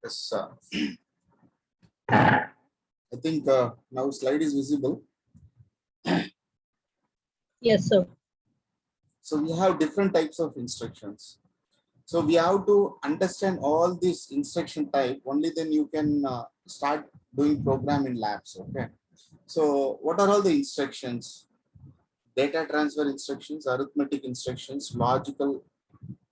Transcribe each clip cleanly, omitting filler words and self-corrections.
Yes, I think now slide is visible. Yes, sir. So we have different types of instructions. So we have to understand all these instruction type. Only then you can start doing program in labs. Okay. So what are all the instructions? Data transfer instructions, arithmetic instructions, logical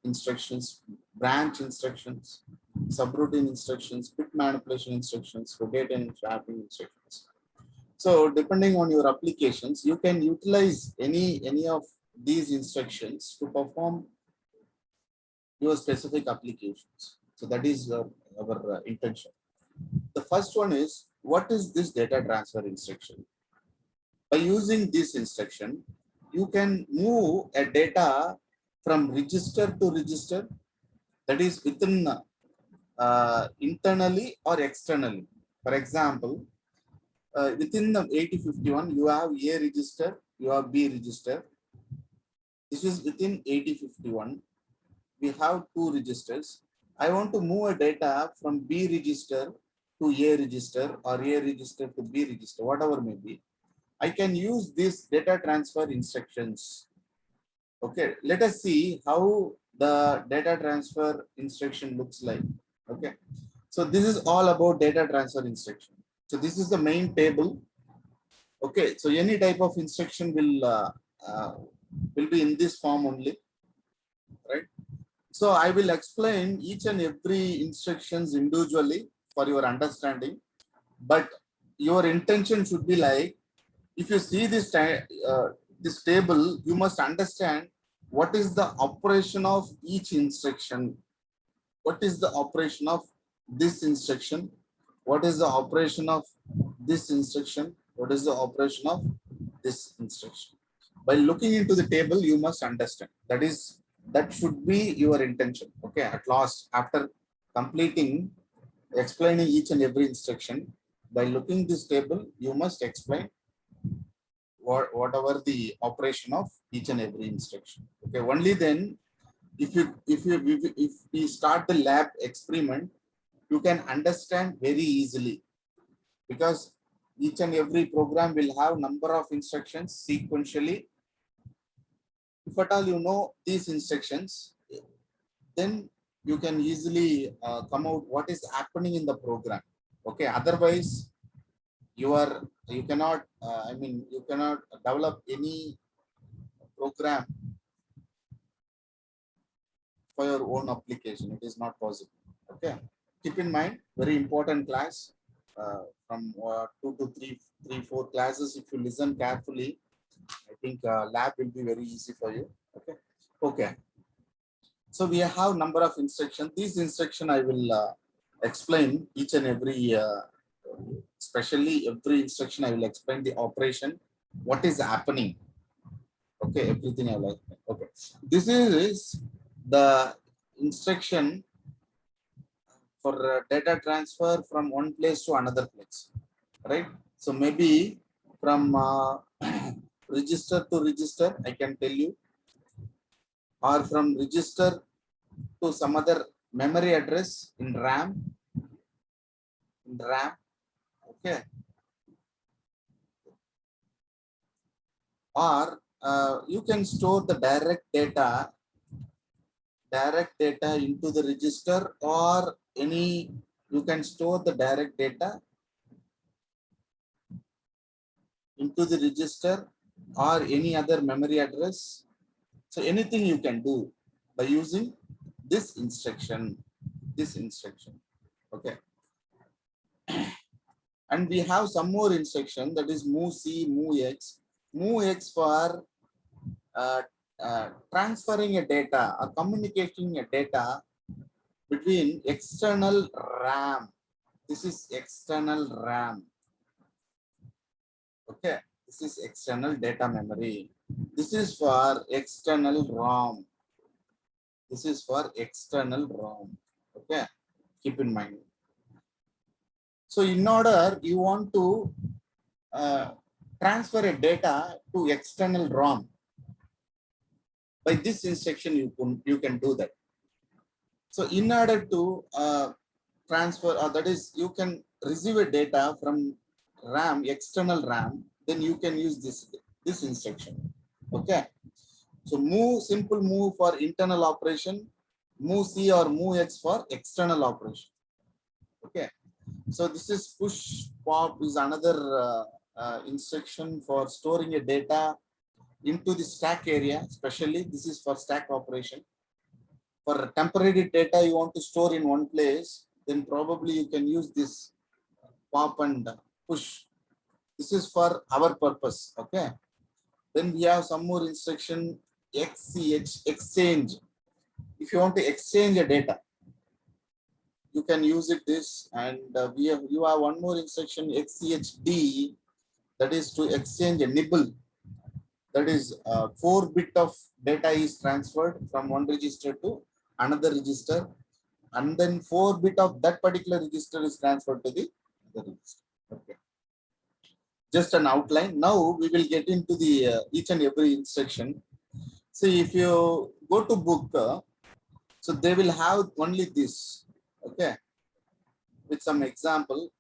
instructions, branch instructions, subroutine instructions, bit manipulation instructions, rotate and swapping instructions. So depending on your applications, you can utilize any of these instructions to perform your specific applications. So that is our intention. The first one is, what is this data transfer instruction? By using this instruction, you can move a data from register to register, that is within internally or externally. For example, within the 8051, you have A register, you have B register. This is within 8051. We have two registers. I want to move a data from B register to A register or A register to B register, whatever may be. I can use this data transfer instructions. Okay, let us see how the data transfer instruction looks like. Okay, so this is all about data transfer instruction. So this is the main table. Okay, so any type of instruction will be in this form only, right? So I will explain each and every instructions individually for your understanding, but your intention should be like, if you see this table, you must understand what is the operation of each instruction. What is the operation of this instruction? What is the operation of this instruction? What is the operation of this instruction? By looking into the table, you must understand. That should be your intention. Okay, at last, after completing explaining each and every instruction, by looking this table, you must explain whatever the operation of each and every instruction. Okay, only then, if we start the lab experiment, you can understand very easily, because each and every program will have number of instructions sequentially. If at all you know these instructions, then you can easily come out what is happening in the program. Okay, otherwise you cannot you cannot develop any program for your own application. It is not possible. Okay, keep in mind, very important class. From 2 to 3, 4 classes, if you listen carefully, I think lab will be very easy for you. Okay. Okay. So we have number of instructions. These instruction I will explain each and every, especially every instruction I will explain the operation, what is happening. Okay, everything I will explain. Okay. This is the instruction for data transfer from one place to another place, right? So maybe from register to register, I can tell you, or from register to some other memory address in RAM, okay, or you can store the direct data into the register, or you can store the direct data into the register or any other memory address. So anything you can do by using this instruction, okay. And we have some more instruction, that is move C, move X for transferring a data or communicating a data between external RAM. This is external RAM. Okay, this is external data memory. This is for external ROM. This is for external ROM. Okay, keep in mind. So in order you want to transfer a data to external ROM, by this instruction you can do that. So in order to transfer, or that is you can receive a data from RAM, external RAM, then you can use this instruction. Okay. So move, simple move for internal operation, move C or move X for external operation. Okay. So this is push pop is another instruction for storing a data into the stack area. Especially this is for stack operation. For temporary data you want to store in one place, then probably you can use this pop and push. This is for our purpose. Okay. Then we have some more instruction, XCH, exchange. If you want to exchange a data, you can use it this, and you have one more instruction, XCHD, that is to exchange a nibble. That is 4-bit of data is transferred from one register to another register, and then 4-bit of that particular register is transferred to the other register. Okay. Just an outline. Now we will get into the each and every instruction. See, if you go to book, so they will have only this. Okay, with some example.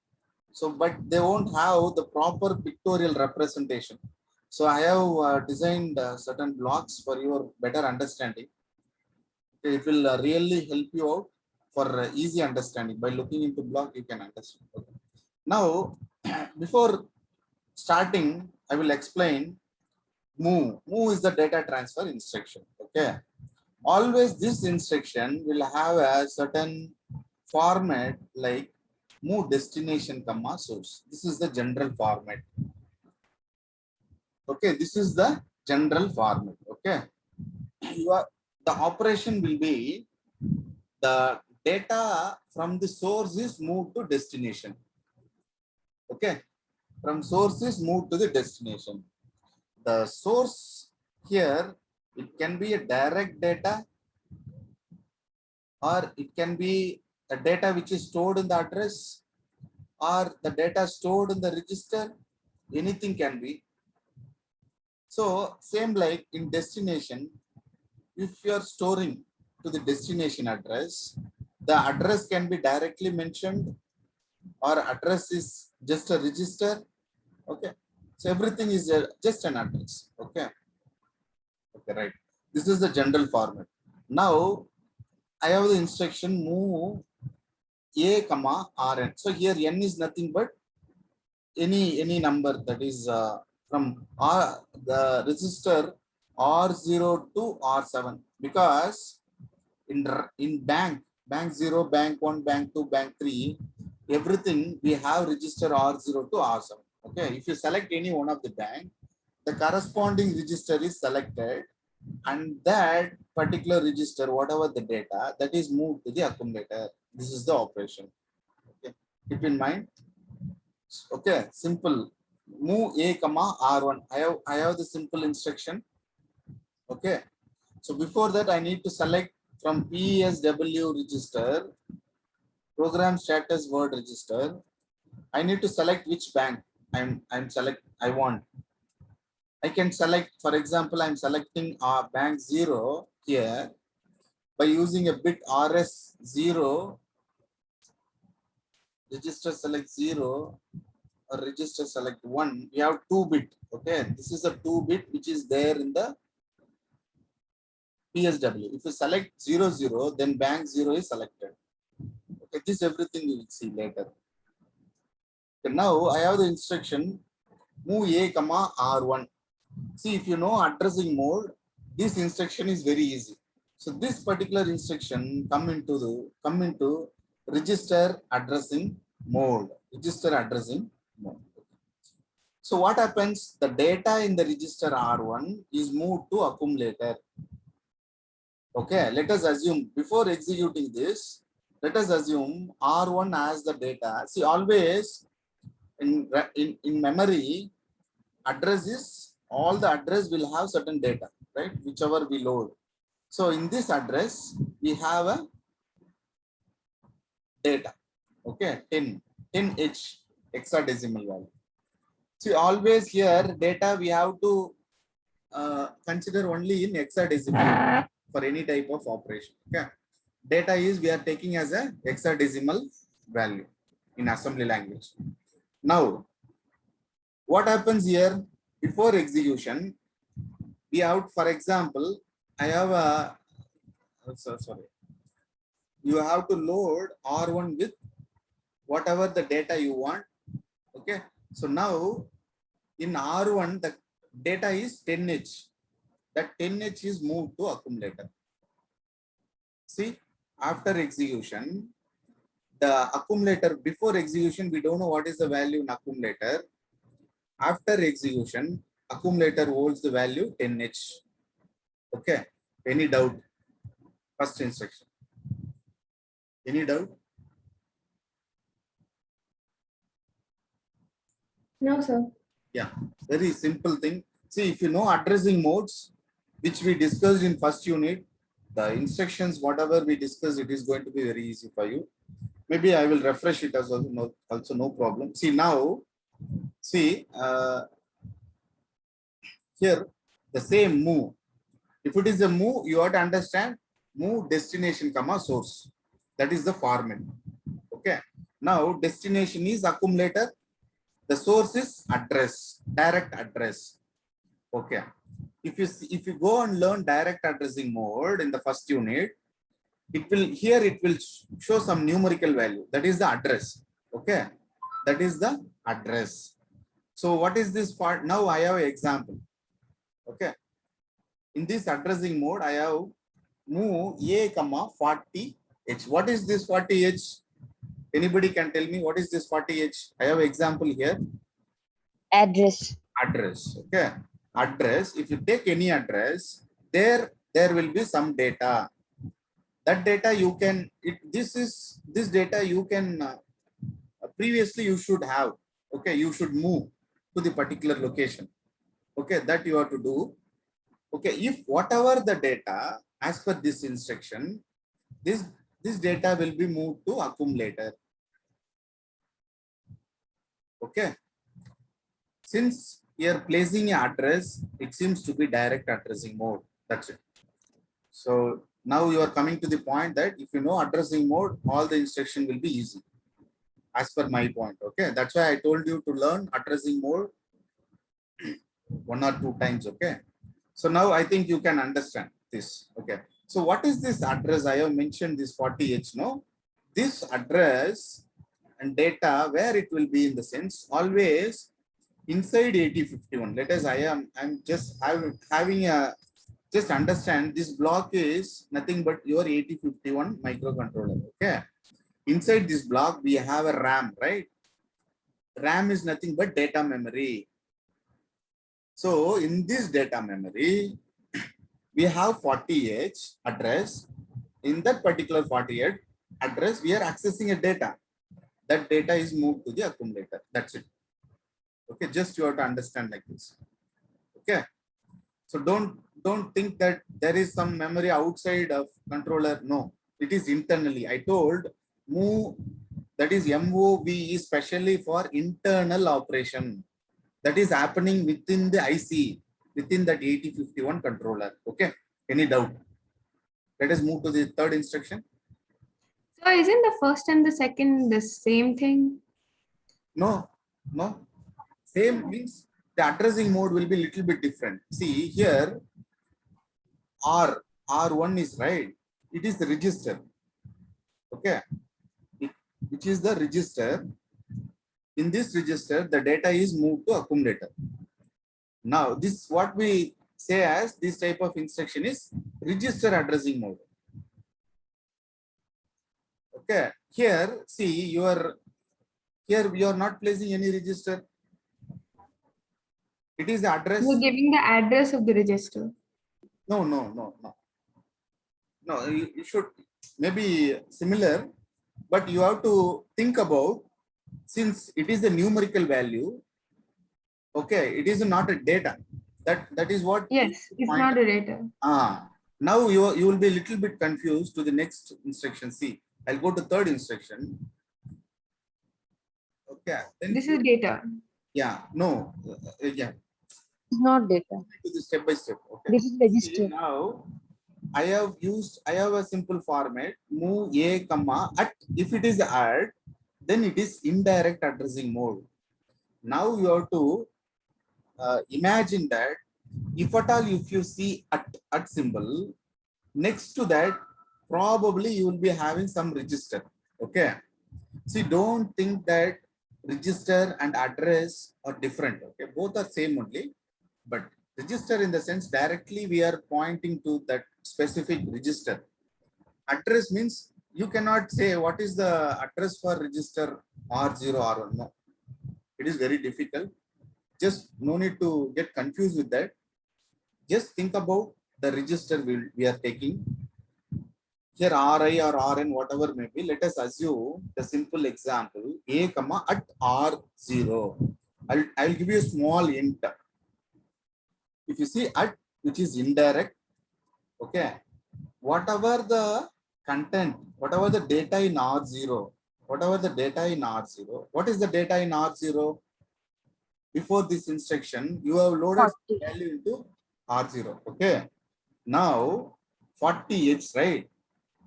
So, but they won't have the proper pictorial representation. So I have designed certain blocks for your better understanding. It will really help you out for easy understanding. By looking into block, you can understand. Okay. Now, before starting, I will explain move. Move is the data transfer instruction. Okay. Always this instruction will have a certain format like move destination comma source. This is the general format. Okay, this is the general format. Okay, the operation will be the data from the source is moved to destination. Okay, from source is moved to the destination. The source here, it can be a direct data, or it can be a data which is stored in the address, or the data stored in the register. Anything can be. So same like in destination, if you are storing to the destination address, the address can be directly mentioned, or address is just a register. Okay, so everything is just an address. Okay, okay, right. This is the general format. Now I have the instruction move a comma rn. So here n is nothing but any number that is from the register R0 to R7, because in bank 0, bank 1, bank 2, bank 3, everything we have register R0 to R7. Okay, if you select any one of the bank, the corresponding register is selected, and that particular register, whatever the data, that is moved to the accumulator. This is the operation. Okay, keep in mind. Okay, simple. Move a comma R1. I have the simple instruction. Okay. So before that, I need to select from PSW register, program status word register. I need to select which bank I want. I can select, for example, I'm selecting bank 0 here by using a bit RS0, register select 0, or register select 1. We have 2-bit. Okay, this is a 2-bit which is there in the PSW. If you select 00, then bank 0 is selected. Okay, this everything you will see later. Okay, now I have the instruction move a comma R1. See, if you know addressing mode, this instruction is very easy. So this particular instruction come into register addressing mode. Register addressing mode. So what happens? The data in the register R1 is moved to accumulator. Okay, let us assume before executing this, let us assume R1 has the data. See, always in memory, address is all the address will have certain data, right? Whichever we load. So in this address, we have a data. Okay, 10H hexadecimal value. See, always here data we have to consider only in hexadecimal for any type of operation. Okay, data is we are taking as a hexadecimal value in assembly language. Now, what happens here? Before execution, we have, for example, I have a, sorry, you have to load R1 with whatever the data you want. Okay. So now in R1, the data is 10H. That 10H is moved to accumulator. See, after execution, the accumulator, before execution, we don't know what is the value in accumulator. After execution, accumulator holds the value 10H. Okay. Any doubt? First instruction. Any doubt? No, sir. Yeah, very simple thing. See, if you know addressing modes, which we discussed in first unit, the instructions, whatever we discussed, it is going to be very easy for you. Maybe I will refresh it as well, also no problem. See now, see here, the same move. If it is a move, you have to understand move destination comma source. That is the format. Okay. Now destination is accumulator. The source is address, direct address. Okay. If you go and learn direct addressing mode in the first unit, it will show some numerical value. That is the address. Okay. That is the address. So what is this part? Now I have an example. Okay. In this addressing mode, I have move a comma 40h. What is this 40h? Anybody can tell me what is this 40h? I have an example here. Address. Address. Okay. Address. If you take any address, there will be some data. That data you can. This data you can. Previously you should have. Okay. You should move to the particular location. Okay. That you have to do. Okay. If whatever the data as per this instruction, this data will be moved to accumulator. Okay. Since we are placing an address, it seems to be direct addressing mode. That's it. So now you are coming to the point that if you know addressing mode, all the instruction will be easy. As per my point. Okay. That's why I told you to learn addressing mode 1 or 2 times. Okay. So now I think you can understand this. Okay. So what is this address? I have mentioned this 40H. No, this address and data, where it will be in the sense always inside 8051. Let us, I'm just having a, just understand this block is nothing but your 8051 microcontroller. Okay. Inside this block, we have a RAM, right? RAM is nothing but data memory. So in this data memory, we have 40H address. In that particular 40H address, we are accessing a data. That data is moved to the accumulator. That's it. Okay, just you have to understand like this. Okay. So don't think that there is some memory outside of controller. No, it is internally. I told move, that is MOV is specially for internal operation. That is happening within the IC, within that 8051 controller. Okay. Any doubt? Let us move to the third instruction. So isn't the first and the second the same thing? No, no. Same means the addressing mode will be a little bit different. See here, R1 is right. It is the register. Okay. Which is the register. In this register, the data is moved to accumulator. Now, this what we say as this type of instruction is register addressing mode. Okay. Here, see, here we are not placing any register. It is the address. You're giving the address of the register. No. No, you should maybe similar, but you have to think about, since it is a numerical value, okay, it is not a data. That is what. Yes, it's not a data. Now you will be a little bit confused to the next instruction. See, I'll go to third instruction. Okay. Then This is data. yeah, no, yeah. It's not data. To the step by step. Okay. This is register. See, now I have a simple format, move a comma at, if it is add, then it is indirect addressing mode. Now you have to imagine that if at all if you see at symbol, next to that probably you will be having some register. Okay. See, don't think that register and address are different. Okay, both are same only, but register in the sense directly we are pointing to that specific register. Address means you cannot say what is the address for register R0 R1. No, it is very difficult. Just no need to get confused with that. Just think about the register we are taking. Here Ri or Rn, whatever may be, let us assume the simple example A comma at R0. I'll give you a small hint. If you see at, which is indirect, okay, whatever the content, whatever the data in R0, whatever the data in R0, what is the data in R0? Before this instruction, you have loaded 40. value into R0. Okay. Now 40H, right?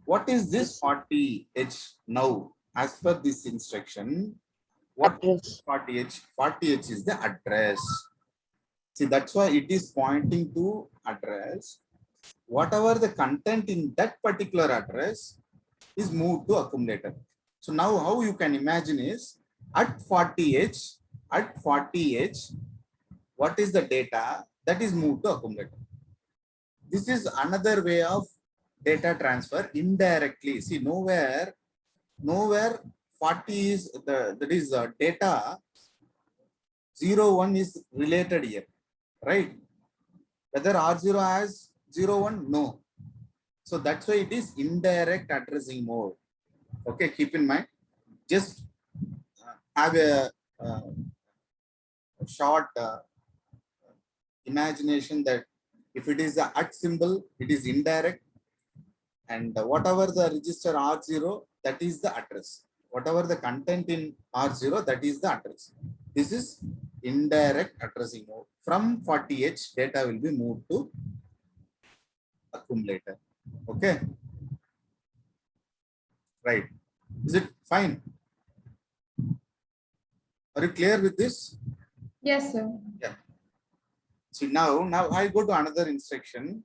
What is this 40H now? As per this instruction, what is Address. 40H? 40H is the address. See, that's why it is pointing to address. Whatever the content in that particular address is moved to accumulator. So now how you can imagine is at 40H, what is the data that is moved to accumulator? This is another way of data transfer indirectly. See, nowhere 40 is that is data 01 is related here, right? Whether R0 has 01, no. So that's why it is indirect addressing mode. Okay, keep in mind. Just have a short imagination that if it is the at symbol, it is indirect, and whatever the register R0, that is the address. Whatever the content in R0, that is the address. This is indirect addressing mode. From 40H, data will be moved to accumulator. Okay. Right. Is it fine? Are you clear with this? Yes, sir. Yeah. See, now I go to another instruction.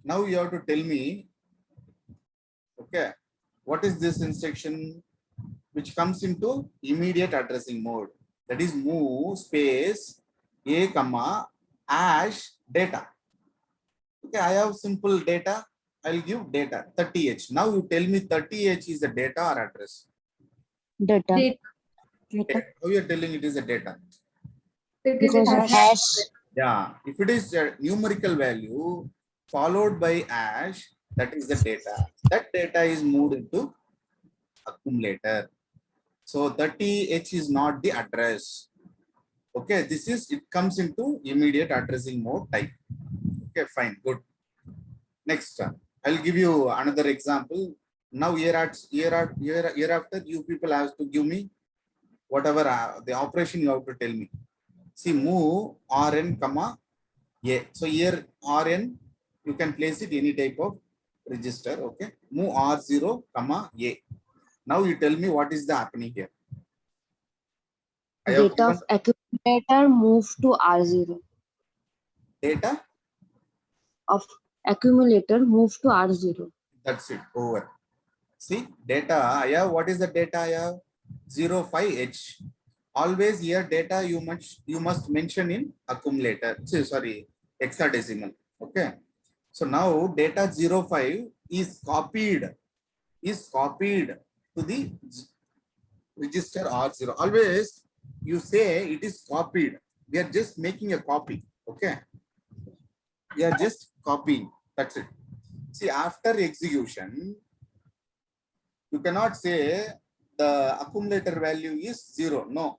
Now you have to tell me, okay, what is this instruction which comes into immediate addressing mode? That is move space a comma hash data. Okay, I have simple data. I'll give data 30H. Now you tell me 30H is a data or address. Data. Data. Data. How you are telling it is a data? Because it Because of has hash. Yeah, if it is a numerical value followed by hash, that is the data. That data is moved into accumulator. So 30H is not the address. Okay, this is, it comes into immediate addressing mode type. Okay, fine, good. Next, I'll give you another example. Now year after, you people have to give me whatever the operation you have to tell me. See, move Rn comma A. So here Rn, you can place it any type of register. Okay, move R0 comma A. Now you tell me what is the happening here. I have Data given of accumulator move to R0. data. Of accumulator move to R0. That's it. Over. See, data I have. What is the data I have? 05H. Always here data you must mention in accumulator. Sorry, hexadecimal. Okay. So now data 05 is copied to the register R0. Always you say it is copied. We are just making a copy. Okay. We are just copying. That's it. See, after execution, you cannot say the accumulator value is 0. No.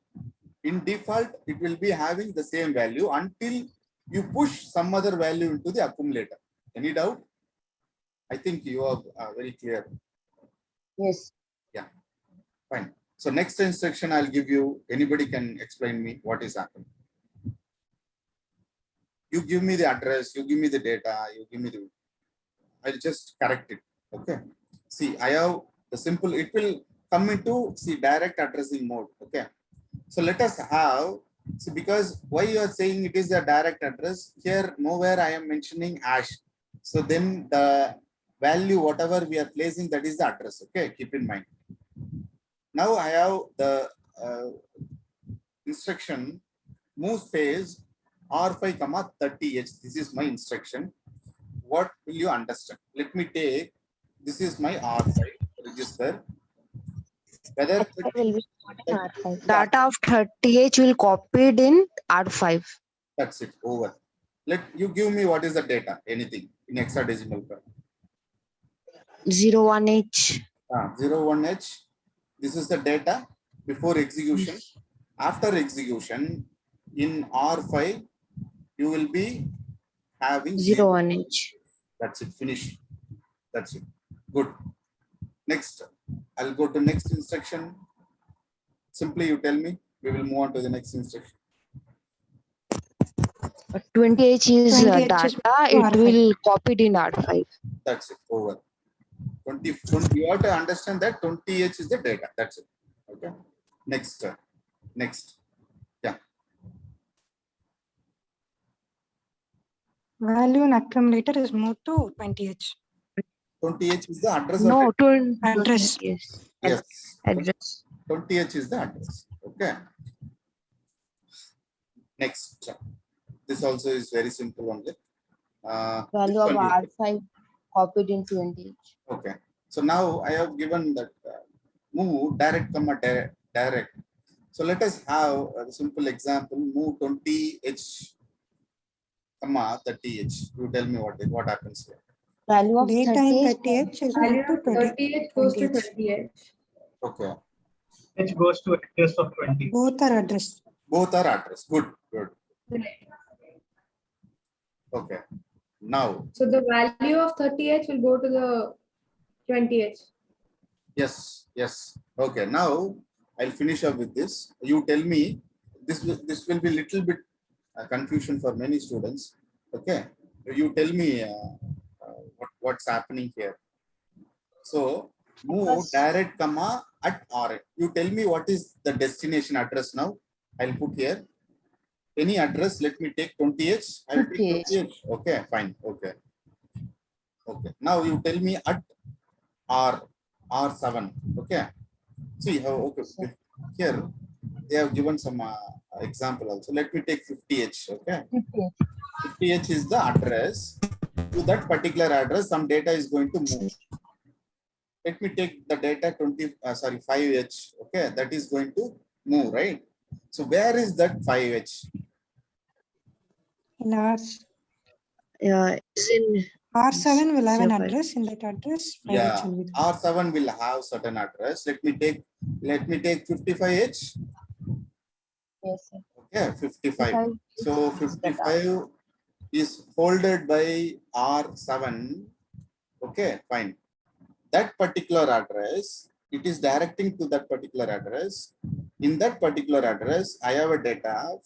In default, it will be having the same value until you push some other value into the accumulator. Any doubt? I think you are very clear. Yes. Yeah, fine. So next instruction I'll give you. Anybody can explain me what is happening. You give me the address, you give me the data, you give me the, I'll just correct it. Okay. See, I have the simple, it will come into see direct addressing mode. Okay. So let us have, see, because why you are saying it is a direct address here, nowhere I am mentioning hash. So then the value, whatever we are placing, that is the address. Okay, keep in mind. Now I have the instruction move space R5, 30H. This is my instruction. What will you understand? Let me take, this is my R5 register. Whether Will be data of 30H will copied in R5. that's it, over. Let you give me what is the data, anything in hexadecimal code. 01H. 01H. This is the data before execution. After execution, in R5, you will be having 01H. That's it, finish. That's it. Good. Next, I'll go to next instruction. Simply you tell me, we will move on to the next instruction. 20H is 20H is data, it will copied in R5. That's it, over. 20, you have to understand that 20H is the data. That's it. Okay. Next. Next. Yeah. Value in accumulator is moved to 20H. 20H is the address No, of to Address. yes. yes. Address. 20H is the address. Okay. Next. This also is very simple only. Value this of one is- R5 copied in 20H. Okay. So now I have given that move direct, direct. So let us have a simple example. Move 20H, 30H. You tell me what happens here. Value of Data in 30H. 30H is Value moved to of 20. 38 goes to 20H. 28. Okay. H goes to address of 20. Both are address. Both are address. Good. Good. Okay. Now, So the value of 30H will go to the 20H. yes. Yes. Okay. Now I'll finish up with this. You tell me. This will be little bit confusion for many students. Okay. You tell me what's happening here. So move direct, at R. You tell me what is the destination address now. I'll put here. Any address, let me take 20H. I'll take 20H. Okay, fine. Okay. Okay. Now you tell me at R7. Okay. See how, okay. Here they have given some example also. Let me take 50H. Okay. 50H is the address. To that particular address, some data is going to move. Let me take the data 5H. Okay. That is going to move, right? So where is that 5H? In ours, Is in R7 will have an 05. address. In that address, 5H Yeah, will be there. R7 will have certain address. Let me take 55H. Yes, sir. Okay, 55. 55 So 55 is folded by R7. Okay, fine. That particular address, it is directing to that particular address. In that particular address, I have a data of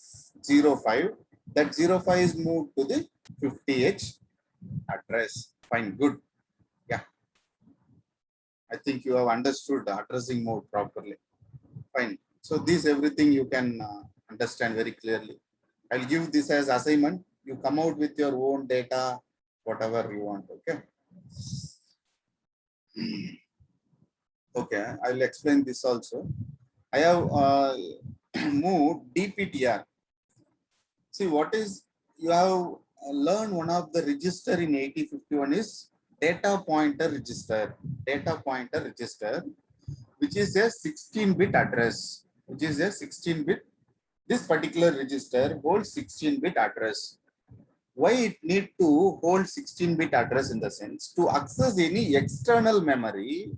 05. That 05 is moved to the 50H address. Fine, good. Yeah. I think you have understood the addressing mode properly. Fine. So this everything you can understand very clearly. I'll give this as assignment. You come out with your own data, whatever you want. Okay. Okay. I'll explain this also. I have moved DPTR. See what is, you have learned one of the register in 8051 is data pointer register. Data pointer register, which is a 16-bit address, which is a 16-bit. This particular register holds 16-bit address. Why it need to hold 16-bit address in the sense to access any external memory,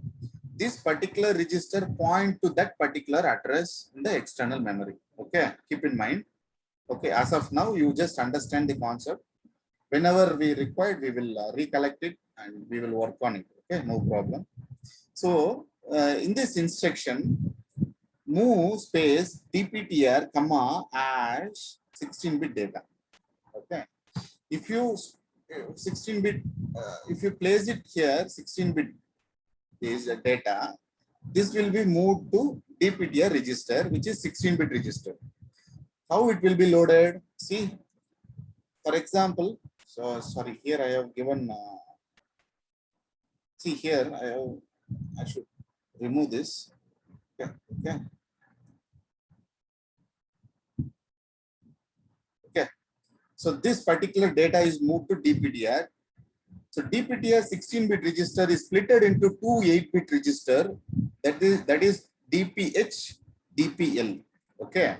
this particular register point to that particular address in the external memory. Okay, keep in mind. Okay, as of now, you just understand the concept. Whenever we require, we will recollect it and we will work on it. Okay, no problem. So in this instruction, move space dptr comma hash 16-bit data. Okay, if you 16-bit, if you place it here, 16-bit is data, this will be moved to DPTR register, which is 16-bit register. How it will be loaded? See, for example, so sorry, here I have given, see here, I should remove this. Okay, okay. Okay, so this particular data is moved to DPTR. So DPTR 16-bit register is splitted into two 8-bit register, that is DPH, DPL. Okay.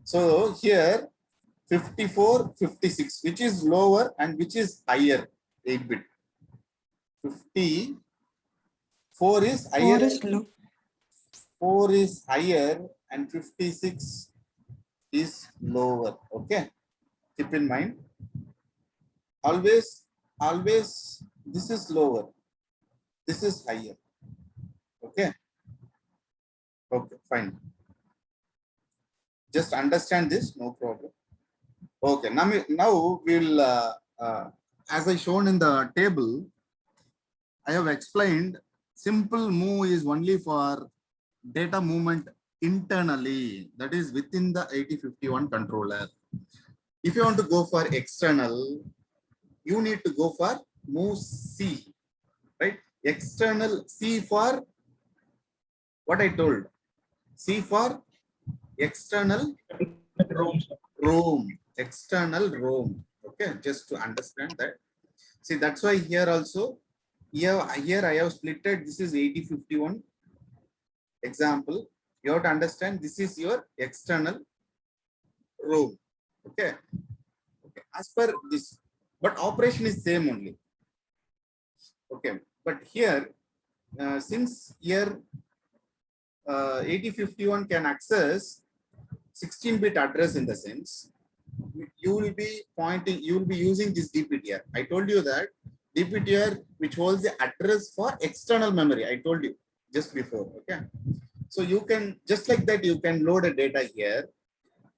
So here 54, 56, which is lower and which is higher 8-bit. 54 is higher. 4 is low. 4 is higher and 56 is lower. Okay. Keep in mind. Always this is lower. This is higher. Okay. Okay, fine. Just understand this, no problem. Okay, now we'll, as I shown in the table, I have explained simple move is only for data movement internally, that is within the 8051 controller. If you want to go for external, you need to go for move C, right? External C for what I told. C for external room, external room. Okay, just to understand that. See, that's why here also, here I have splitted. This is 8051 example. You have to understand this is your external room. Okay. Okay. As per this, but operation is same only. Okay, but here since here 8051 can access 16-bit address, in the sense you will be using this DPTR. I told you that DPTR which holds the address for external memory. I told you just before. Okay, so you can just like that you can load a data here.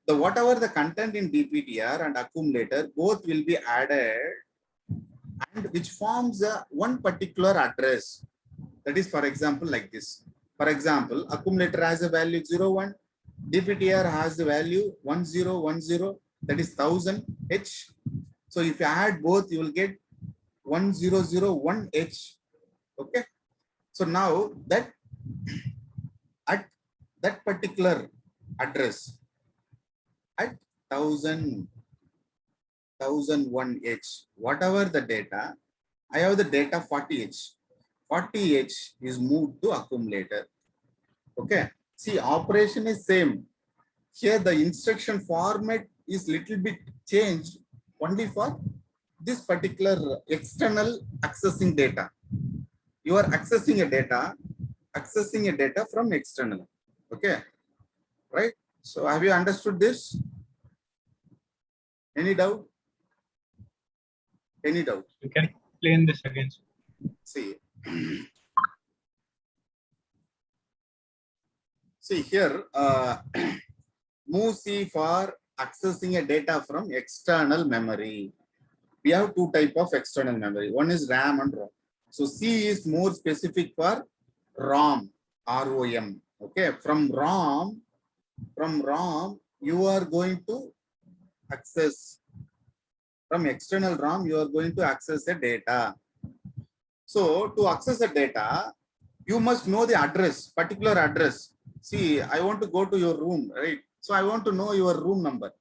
The whatever the content in DPTR and accumulator both will be added, and which forms one particular address. That is, for example, like this. For example, accumulator has a value 01, DPTR has the value 1010, that is 1000 H. So if you add both, you will get 1001 H. Okay. So now that at that particular address at 1001 H, whatever the data, I have the data 40 H. 40 H is moved to accumulator. Okay. See, operation is same. Here the instruction format is little bit changed only for this particular external accessing data. You are accessing a data from external. Okay. Right. So have you understood this? Any doubt? Any doubt? You can explain this again. See. See here, move C for accessing a data from external memory. We have two types of external memory. One is RAM and ROM. So C is more specific for ROM, ROM. Okay, from ROM, you are going to access, from external ROM, you are going to access the data. So to access the data, you must know the address, particular address. See, I want to go to your room, right? So I want to know your room number.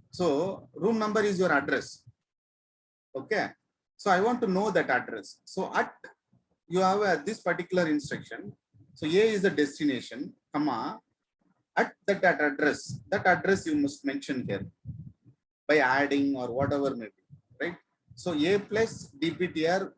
So room number is your address. Okay. So I want to know that address. So at you have this particular instruction. So A is the destination, comma, at that address you must mention here by adding or whatever maybe, right? So A plus DPTR